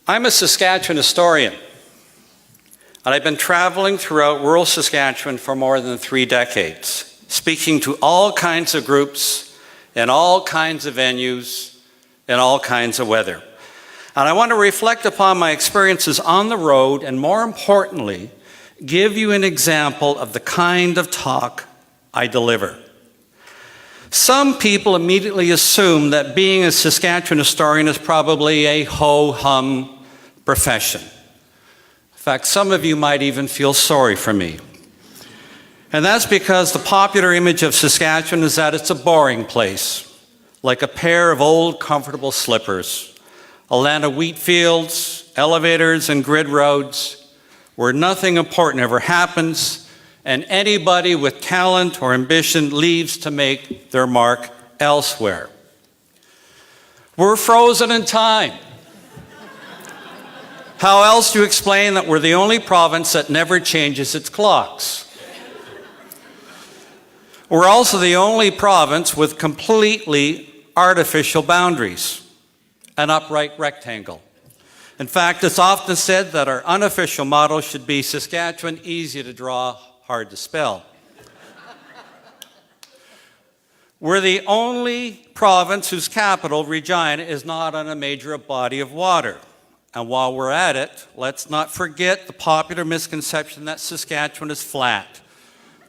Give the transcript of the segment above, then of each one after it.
I'm a Saskatchewan historian, and I've been traveling throughout rural Saskatchewan for more than 3 decades, speaking to all kinds of groups in all kinds of venues in all kinds of weather. And I want to reflect upon my experiences on the road and, more importantly, give you an example of the kind of talk I deliver. Some people immediately assume that being a Saskatchewan historian is probably a ho-hum profession. In fact, some of you might even feel sorry for me. And that's because the popular image of Saskatchewan is that it's a boring place, like a pair of old comfortable slippers, a land of wheat fields, elevators, and grid roads, where nothing important ever happens, and anybody with talent or ambition leaves to make their mark elsewhere. We're frozen in time. How else do you explain that we're the only province that never changes its clocks? We're also the only province with completely artificial boundaries, an upright rectangle. In fact, it's often said that our unofficial motto should be Saskatchewan, easy to draw, hard to spell. We're the only province whose capital, Regina, is not on a major body of water. And while we're at it, let's not forget the popular misconception that Saskatchewan is flat,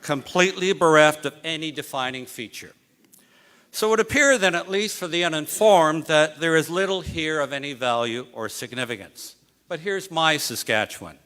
completely bereft of any defining feature. So it would appear then, at least for the uninformed, that there is little here of any value or significance. But here's my Saskatchewan.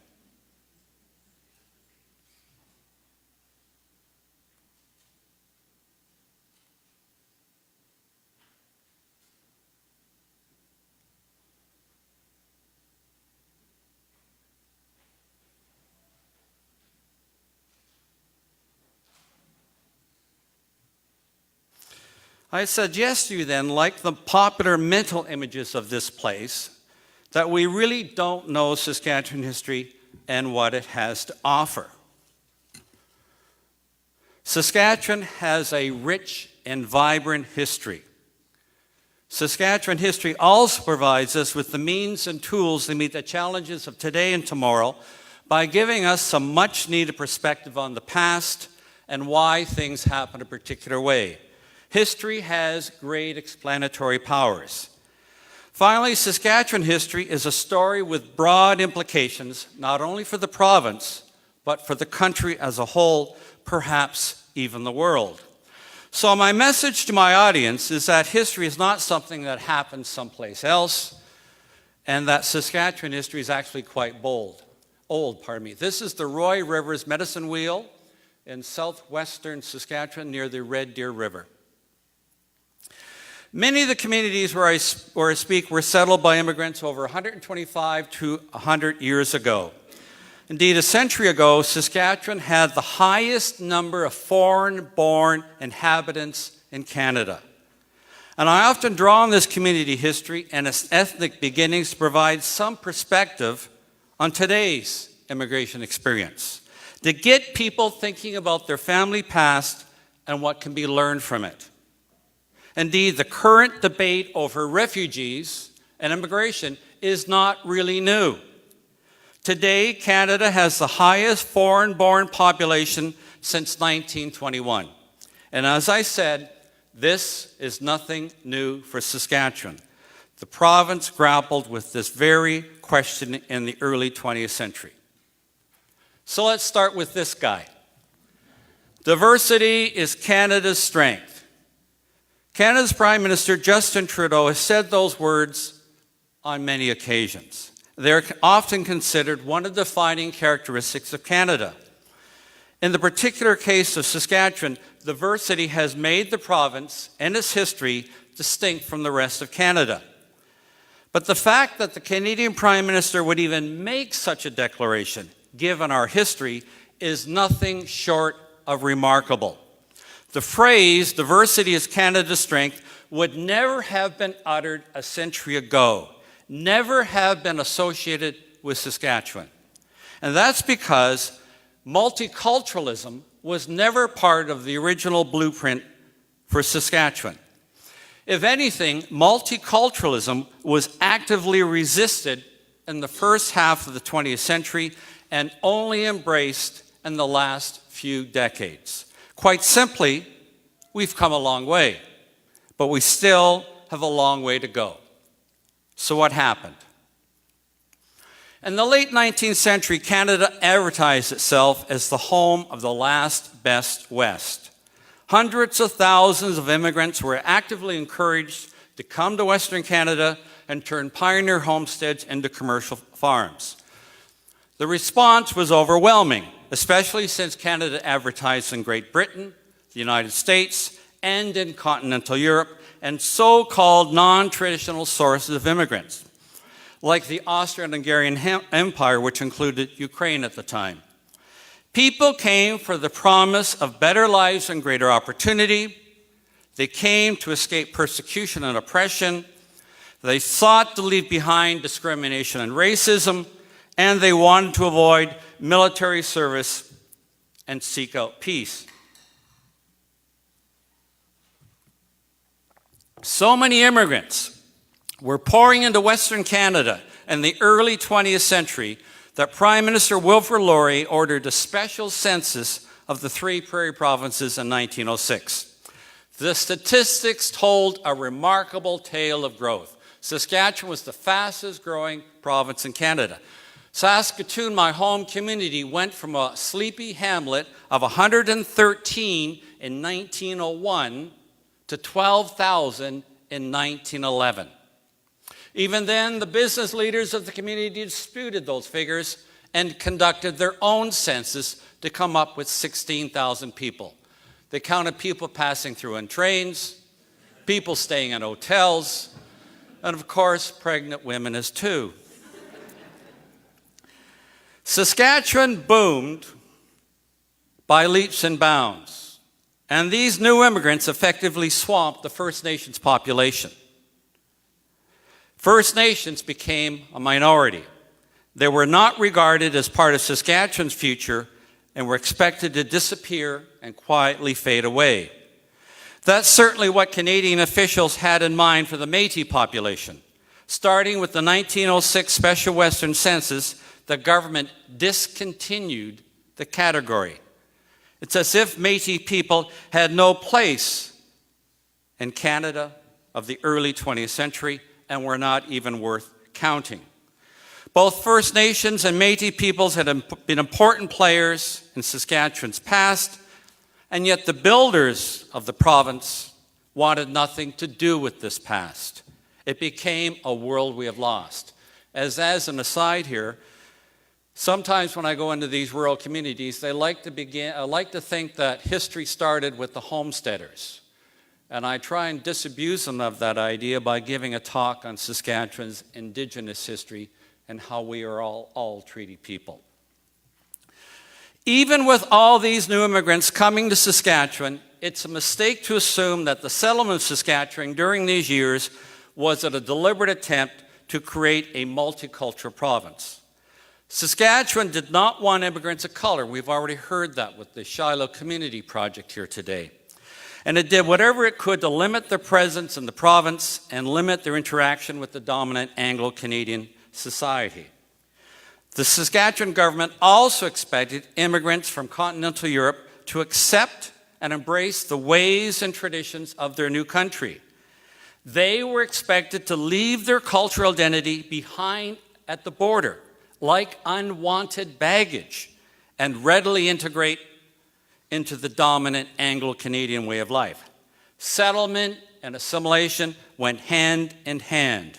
I suggest to you then, like the popular mental images of this place, that we really don't know Saskatchewan history and what it has to offer. Saskatchewan has a rich and vibrant history. Saskatchewan history also provides us with the means and tools to meet the challenges of today and tomorrow by giving us some much-needed perspective on the past and why things happen a particular way. History has great explanatory powers. Finally, Saskatchewan history is a story with broad implications, not only for the province, but for the country as a whole, perhaps even the world. So my message to my audience is that history is not something that happens someplace else, and that Saskatchewan history is actually quite old. This is the Roy River's Medicine Wheel in southwestern Saskatchewan near the Red Deer River. Many of the communities where I speak were settled by immigrants over 125 to 100 years ago. Indeed, a century ago, Saskatchewan had the highest number of foreign-born inhabitants in Canada. And I often draw on this community history and its ethnic beginnings to provide some perspective on today's immigration experience, to get people thinking about their family past and what can be learned from it. Indeed, the current debate over refugees and immigration is not really new. Today, Canada has the highest foreign-born population since 1921. And as I said, this is nothing new for Saskatchewan. The province grappled with this very question in the early 20th century. So let's start with this guy. Diversity is Canada's strength. Canada's Prime Minister Justin Trudeau has said those words on many occasions. They're often considered one of the defining characteristics of Canada. In the particular case of Saskatchewan, diversity has made the province and its history distinct from the rest of Canada. But the fact that the Canadian Prime Minister would even make such a declaration, given our history, is nothing short of remarkable. The phrase, diversity is Canada's strength, would never have been uttered a century ago, never have been associated with Saskatchewan. And that's because multiculturalism was never part of the original blueprint for Saskatchewan. If anything, multiculturalism was actively resisted in the first half of the 20th century and only embraced in the last few decades. Quite simply, we've come a long way, but we still have a long way to go. So what happened? In the late 19th century, Canada advertised itself as the home of the last best West. Hundreds of thousands of immigrants were actively encouraged to come to Western Canada and turn pioneer homesteads into commercial farms. The response was overwhelming, especially since Canada advertised in Great Britain, the United States, and in continental Europe, and so-called non-traditional sources of immigrants, like the Austrian-Hungarian Empire, which included Ukraine at the time. People came for the promise of better lives and greater opportunity. They came to escape persecution and oppression. They sought to leave behind discrimination and racism, and they wanted to avoid military service and seek out peace. So many immigrants were pouring into Western Canada in the early 20th century that Prime Minister Wilfrid Laurier ordered a special census of the three prairie provinces in 1906. The statistics told a remarkable tale of growth. Saskatchewan was the fastest growing province in Canada. Saskatoon, my home community, went from a sleepy hamlet of 113 in 1901 to 12,000 in 1911. Even then, the business leaders of the community disputed those figures and conducted their own census to come up with 16,000 people. They counted people passing through in trains, people staying in hotels, and of course, pregnant women as too. Saskatchewan boomed by leaps and bounds, and these new immigrants effectively swamped the First Nations population. First Nations became a minority. They were not regarded as part of Saskatchewan's future and were expected to disappear and quietly fade away. That's certainly what Canadian officials had in mind for the Métis population. Starting with the 1906 Special Western Census, the government discontinued the category. It's as if Métis people had no place in Canada of the early 20th century and were not even worth counting. Both First Nations and Métis peoples had been important players in Saskatchewan's past, and yet the builders of the province wanted nothing to do with this past. It became a world we have lost. As an aside here, sometimes when I go into these rural communities, I like to think that history started with the homesteaders. And I try and disabuse them of that idea by giving a talk on Saskatchewan's Indigenous history and how we are all treated people. Even with all these new immigrants coming to Saskatchewan, it's a mistake to assume that the settlement of Saskatchewan during these years was a deliberate attempt to create a multicultural province. Saskatchewan did not want immigrants of color. We've already heard that with the Shiloh Community Project here today. And it did whatever it could to limit their presence in the province and limit their interaction with the dominant Anglo-Canadian society. The Saskatchewan government also expected immigrants from continental Europe to accept and embrace the ways and traditions of their new country. They were expected to leave their cultural identity behind at the border, like unwanted baggage, and readily integrate into the dominant Anglo-Canadian way of life. Settlement and assimilation went hand in hand.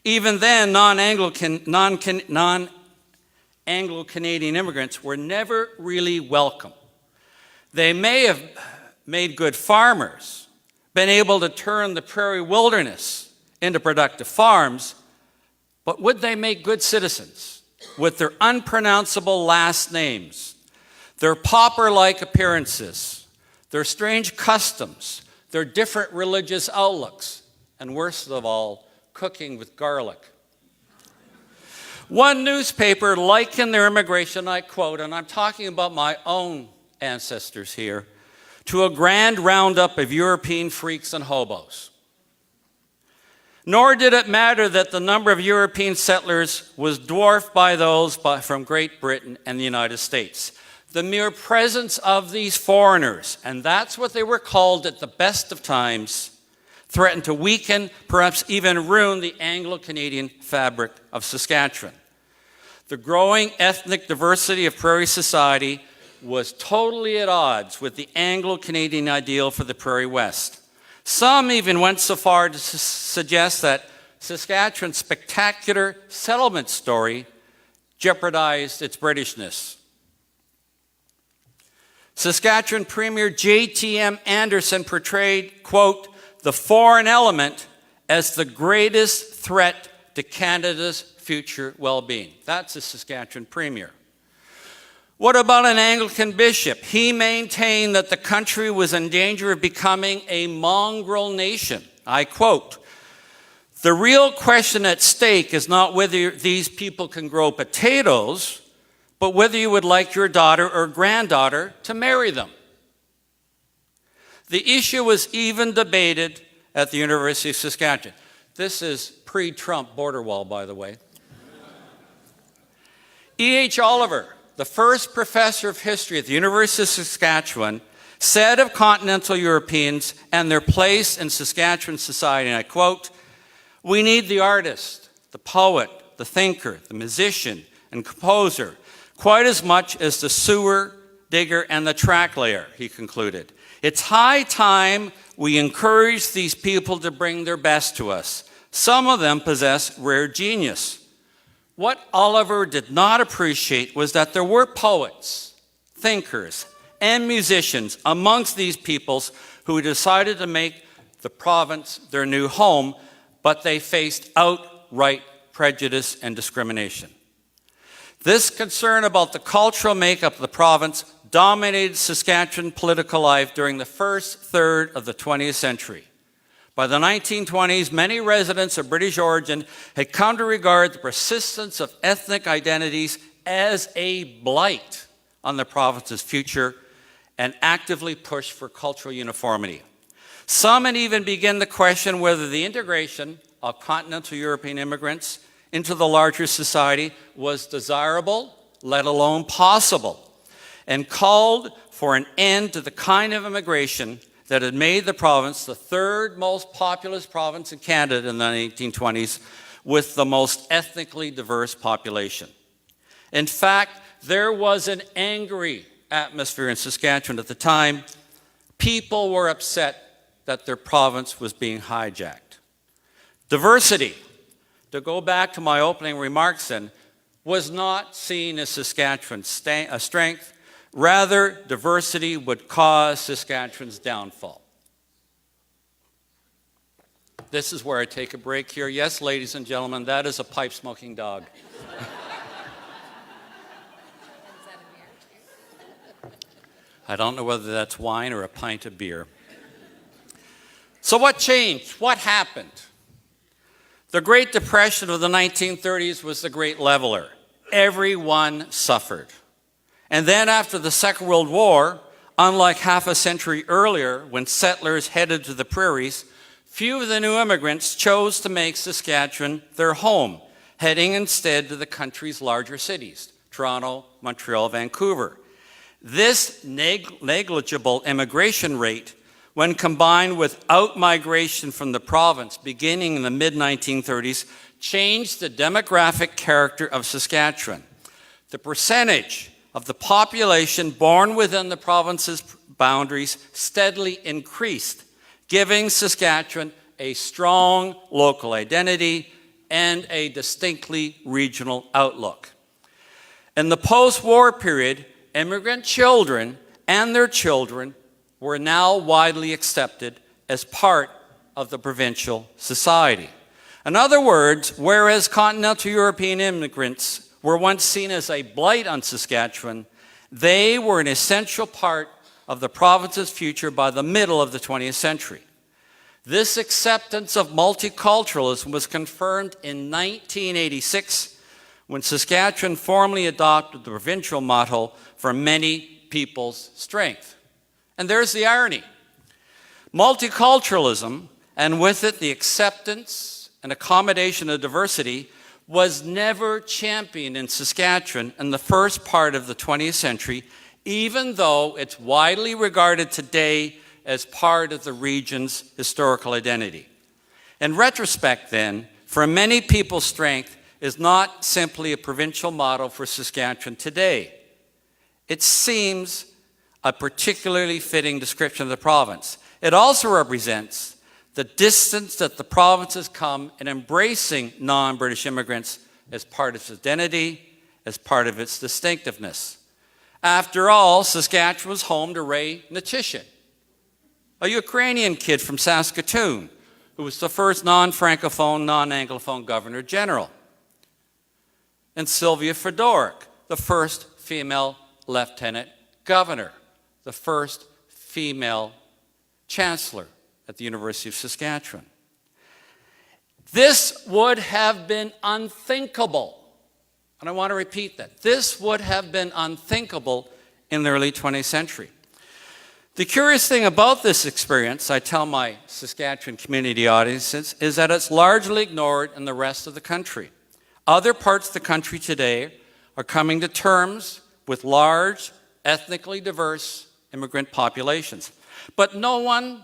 Even then, non-Anglo-Canadian immigrants were never really welcome. They may have made good farmers, been able to turn the prairie wilderness into productive farms, but would they make good citizens with their unpronounceable last names, their pauper-like appearances, their strange customs, their different religious outlooks, and worst of all, cooking with garlic? One newspaper likened their immigration, I quote, and I'm talking about my own ancestors here, to a grand roundup of European freaks and hobos. Nor did it matter that the number of European settlers was dwarfed by those from Great Britain and the United States. The mere presence of these foreigners, and that's what they were called at the best of times, threatened to weaken, perhaps even ruin the Anglo-Canadian fabric of Saskatchewan. The growing ethnic diversity of prairie society was totally at odds with the Anglo-Canadian ideal for the Prairie West. Some even went so far to suggest that Saskatchewan's spectacular settlement story jeopardized its Britishness. Saskatchewan Premier J.T.M. Anderson portrayed, quote, the foreign element as the greatest threat to Canada's future well-being. That's the Saskatchewan Premier. What about an Anglican bishop? He maintained that the country was in danger of becoming a mongrel nation. I quote, the real question at stake is not whether these people can grow potatoes, but whether you would like your daughter or granddaughter to marry them. The issue was even debated at the University of Saskatchewan. This is pre-Trump border wall, by the way. E.H. Oliver, the first professor of history at the University of Saskatchewan, said of continental Europeans and their place in Saskatchewan society, and I quote, we need the artist, the poet, the thinker, the musician, and composer, quite as much as the sewer digger and the track layer, he concluded. It's high time we encourage these people to bring their best to us. Some of them possess rare genius. What Oliver did not appreciate was that there were poets, thinkers, and musicians amongst these peoples who decided to make the province their new home, but they faced outright prejudice and discrimination. This concern about the cultural makeup of the province dominated Saskatchewan political life during the first third of the 20th century. By the 1920s, many residents of British origin had come to regard the persistence of ethnic identities as a blight on the province's future and actively pushed for cultural uniformity. Some had even begun to question whether the integration of continental European immigrants into the larger society was desirable, let alone possible, and called for an end to the kind of immigration that had made the province the third most populous province in Canada in the 1920s with the most ethnically diverse population. In fact, there was an angry atmosphere in Saskatchewan at the time. People were upset that their province was being hijacked. Diversity, to go back to my opening remarks then, was not seen as Saskatchewan's strength. Rather, diversity would cause Saskatchewan's downfall. This is where I take a break here. Yes, ladies and gentlemen, that is a pipe-smoking dog. I don't know whether that's wine or a pint of beer. So what changed? What happened? The Great Depression of the 1930s was the great leveler. Everyone suffered. And then after the Second World War, unlike half a century earlier when settlers headed to the prairies, few of the new immigrants chose to make Saskatchewan their home, heading instead to the country's larger cities, Toronto, Montreal, Vancouver. This negligible immigration rate, when combined with out-migration from the province beginning in the mid-1930s, changed the demographic character of Saskatchewan. The percentage of the population born within the province's boundaries steadily increased, giving Saskatchewan a strong local identity and a distinctly regional outlook. In the post-war period, immigrant children and their children were now widely accepted as part of the provincial society. In other words, whereas continental European immigrants were once seen as a blight on Saskatchewan, they were an essential part of the province's future by the middle of the 20th century. This acceptance of multiculturalism was confirmed in 1986 when Saskatchewan formally adopted the provincial motto, for many people's strength. And there's the irony. Multiculturalism, and with it the acceptance and accommodation of diversity was never championed in Saskatchewan in the first part of the 20th century, even though it's widely regarded today as part of the region's historical identity. In retrospect, then, for many people, strength is not simply a provincial motto for Saskatchewan today. It seems a particularly fitting description of the province. It also represents the distance that the province has come in embracing non-British immigrants as part of its identity, as part of its distinctiveness. After all, Saskatchewan was home to Ray Natishin, a Ukrainian kid from Saskatoon, who was the first non-Francophone, non-Anglophone Governor General, and Sylvia Fedorik, the first female Lieutenant Governor, the first female Chancellor at the University of Saskatchewan. This would have been unthinkable, and I want to repeat that. This would have been unthinkable in the early 20th century. The curious thing about this experience, I tell my Saskatchewan community audiences, is that it's largely ignored in the rest of the country. Other parts of the country today are coming to terms with large, ethnically diverse immigrant populations. But no one,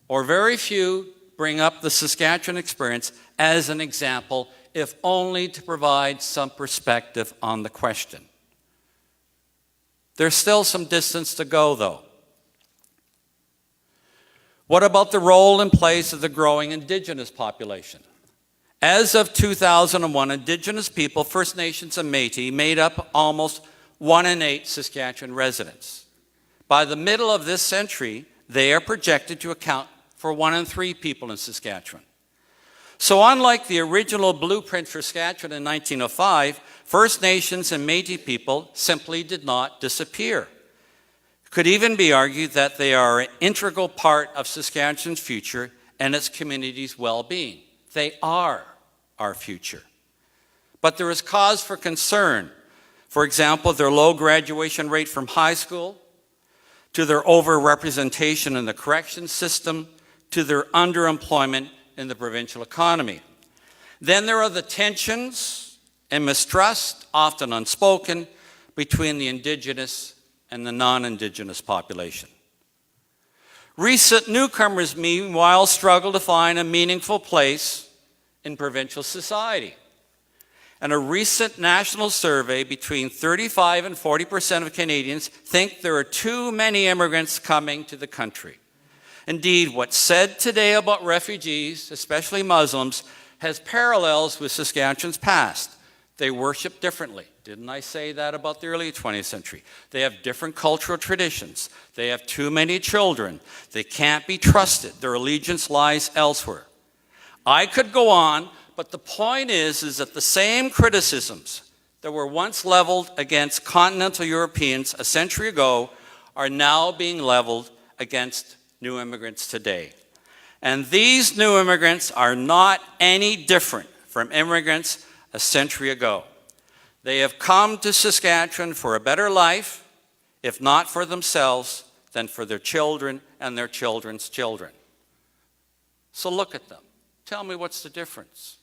or very few, bring up the Saskatchewan experience as an example, if only to provide some perspective on the question. There's still some distance to go, though. What about the role and place of the growing Indigenous population? As of 2001, Indigenous people, First Nations and Métis, made up almost 1 in 8 Saskatchewan residents. By the middle of this century, they are projected to account for 1 in 3 people in Saskatchewan. So unlike the original blueprint for Saskatchewan in 1905, First Nations and Métis people simply did not disappear. It could even be argued that they are an integral part of Saskatchewan's future and its community's well-being. They are our future. But there is cause for concern. For example, their low graduation rate from high school, to their overrepresentation in the corrections system, to their underemployment in the provincial economy. Then there are the tensions and mistrust, often unspoken, between the Indigenous and the non-Indigenous population. Recent newcomers, meanwhile, struggle to find a meaningful place in provincial society. And a recent national survey, between 35 and 40% of Canadians think there are too many immigrants coming to the country. Indeed, what's said today about refugees, especially Muslims, has parallels with Saskatchewan's past. They worship differently. Didn't I say that about the early 20th century? They have different cultural traditions. They have too many children. They can't be trusted. Their allegiance lies elsewhere. I could go on, but the point is that the same criticisms that were once leveled against continental Europeans a century ago are now being leveled against new immigrants today. And these new immigrants are not any different from immigrants a century ago. They have come to Saskatchewan for a better life, if not for themselves, then for their children and their children's children. So look at them. Tell me, what's the difference?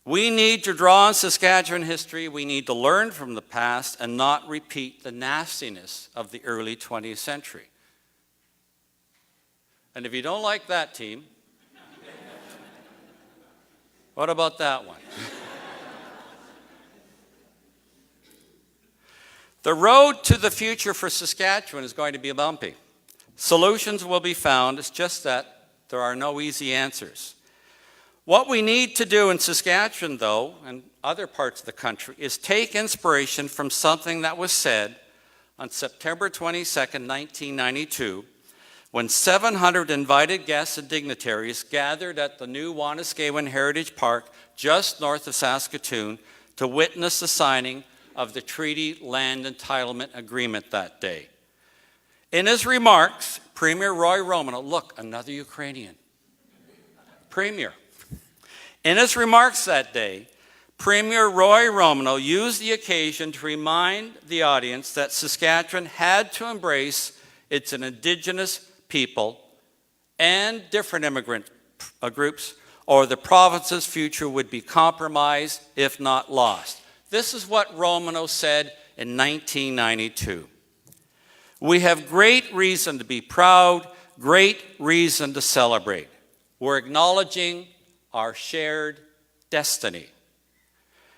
We need to draw on Saskatchewan history. We need to learn from the past and not repeat the nastiness of the early 20th century. And if you don't like that, team, what about that one? The road to the future for Saskatchewan is going to be bumpy. Solutions will be found. It's just that there are no easy answers. What we need to do in Saskatchewan, though, and other parts of the country, is take inspiration from something that was said on September 22nd, 1992, when 700 invited guests and dignitaries gathered at the new Waiser Heritage Park just north of Saskatoon to witness the signing of the Treaty Land Entitlement Agreement that day. In his remarks, Premier Roy Romanow, look, another Ukrainian, Premier. In his remarks that day, Premier Roy Romano used the occasion to remind the audience that Saskatchewan had to embrace its Indigenous people and different immigrant groups, or the province's future would be compromised, if not lost. This is what Romano said in 1992. We have great reason to be proud, great reason to celebrate. We're acknowledging our shared destiny.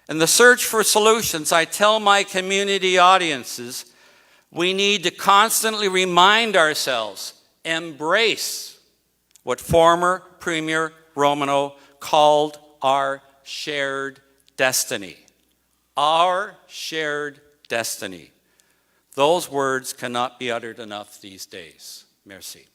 In the search for solutions, I tell my community audiences, we need to constantly remind ourselves, embrace what former Premier Romano called our shared destiny. Our shared destiny. Those words cannot be uttered enough these days. Merci.